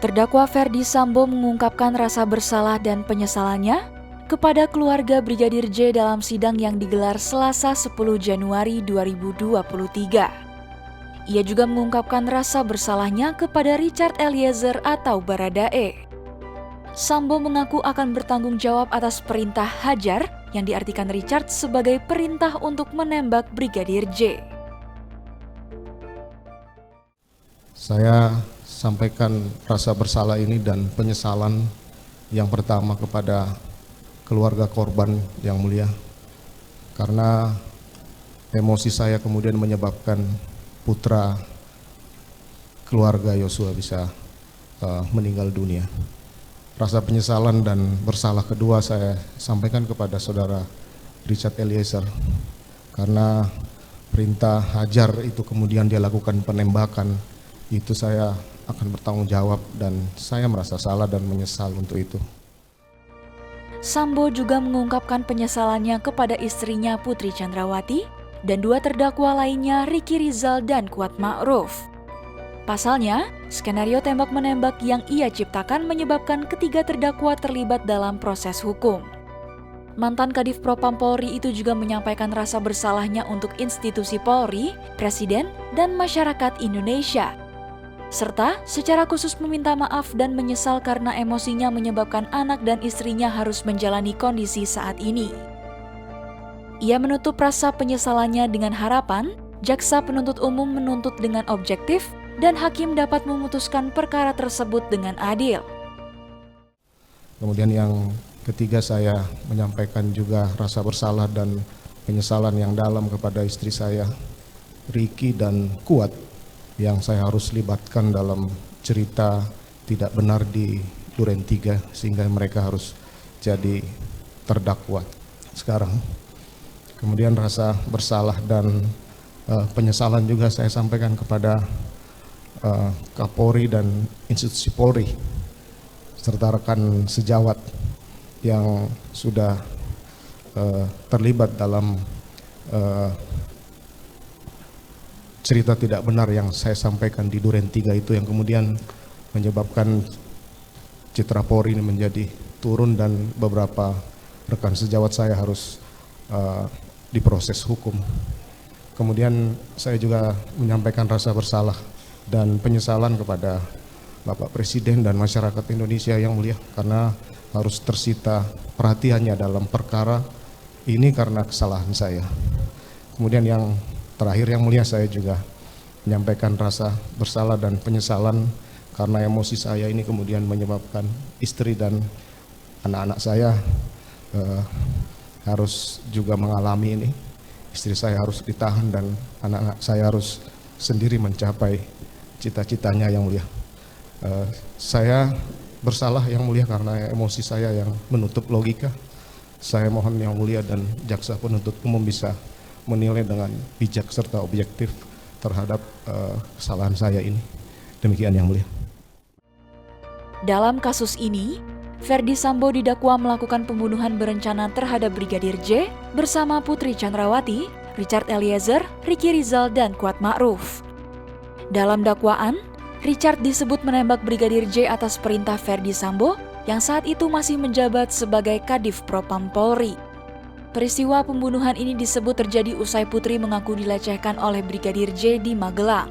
Terdakwa Ferdy Sambo mengungkapkan rasa bersalah dan penyesalannya kepada keluarga Brigadir J dalam sidang yang digelar Selasa 10 Januari 2023. Ia juga mengungkapkan rasa bersalahnya kepada Richard Eliezer atau Baradae. Sambo mengaku akan bertanggung jawab atas perintah hajar yang diartikan Richard sebagai perintah untuk menembak Brigadir J. Saya sampaikan rasa bersalah ini dan penyesalan yang pertama kepada keluarga korban yang mulia, karena emosi saya kemudian menyebabkan putra keluarga Yosua bisa meninggal dunia. Rasa penyesalan dan bersalah kedua saya sampaikan kepada saudara Richard Eliezer, karena perintah hajar itu kemudian dia lakukan penembakan, itu saya akan bertanggung jawab dan saya merasa salah dan menyesal untuk itu. Sambo juga mengungkapkan penyesalannya kepada istrinya Putri Chandrawati dan dua terdakwa lainnya Ricky Rizal dan Kuat Ma'ruf. Pasalnya, skenario tembak-menembak yang ia ciptakan menyebabkan ketiga terdakwa terlibat dalam proses hukum. Mantan Kadif Propam Polri itu juga menyampaikan rasa bersalahnya untuk institusi Polri, Presiden, dan masyarakat Indonesia, serta secara khusus meminta maaf dan menyesal karena emosinya menyebabkan anak dan istrinya harus menjalani kondisi saat ini. Ia menutup rasa penyesalannya dengan harapan jaksa penuntut umum menuntut dengan objektif dan hakim dapat memutuskan perkara tersebut dengan adil. Kemudian yang ketiga, saya menyampaikan juga rasa bersalah dan penyesalan yang dalam kepada istri saya, Ricky dan Kuat, yang saya harus libatkan dalam cerita tidak benar di Duren 3 sehingga mereka harus jadi terdakwa sekarang. Kemudian rasa bersalah dan penyesalan juga saya sampaikan kepada Kapolri dan institusi Polri serta rekan sejawat yang sudah terlibat dalam cerita tidak benar yang saya sampaikan di Duren 3 itu, yang kemudian menyebabkan citra Polri ini menjadi turun dan beberapa rekan sejawat saya harus diproses hukum. Kemudian saya juga menyampaikan rasa bersalah dan penyesalan kepada Bapak Presiden dan masyarakat Indonesia yang mulia, karena harus tersita perhatiannya dalam perkara ini karena kesalahan saya. Kemudian yang terakhir yang mulia, saya juga menyampaikan rasa bersalah dan penyesalan karena emosi saya ini kemudian menyebabkan istri dan anak-anak saya harus juga mengalami ini. Istri saya harus ditahan dan anak-anak saya harus sendiri mencapai cita-citanya yang mulia. Saya bersalah yang mulia karena emosi saya yang menutup logika. Saya mohon yang mulia dan jaksa penuntut umum bisa menilai dengan bijak serta objektif terhadap kesalahan saya ini. Demikian yang mulia. Dalam kasus ini, Ferdy Sambo didakwa melakukan pembunuhan berencana terhadap Brigadir J bersama Putri Chandrawati, Richard Eliezer, Ricky Rizal, dan Kuat Ma'ruf. Dalam dakwaan, Richard disebut menembak Brigadir J atas perintah Ferdy Sambo yang saat itu masih menjabat sebagai Kadif Propam Polri. Peristiwa pembunuhan ini disebut terjadi usai Putri mengaku dilecehkan oleh Brigadir J di Magelang.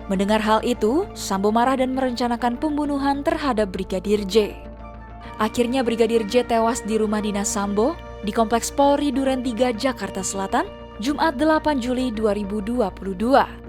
Mendengar hal itu, Sambo marah dan merencanakan pembunuhan terhadap Brigadir J. Akhirnya Brigadir J tewas di rumah dinas Sambo di Kompleks Polri Duren 3, Jakarta Selatan, Jumat 8 Juli 2022.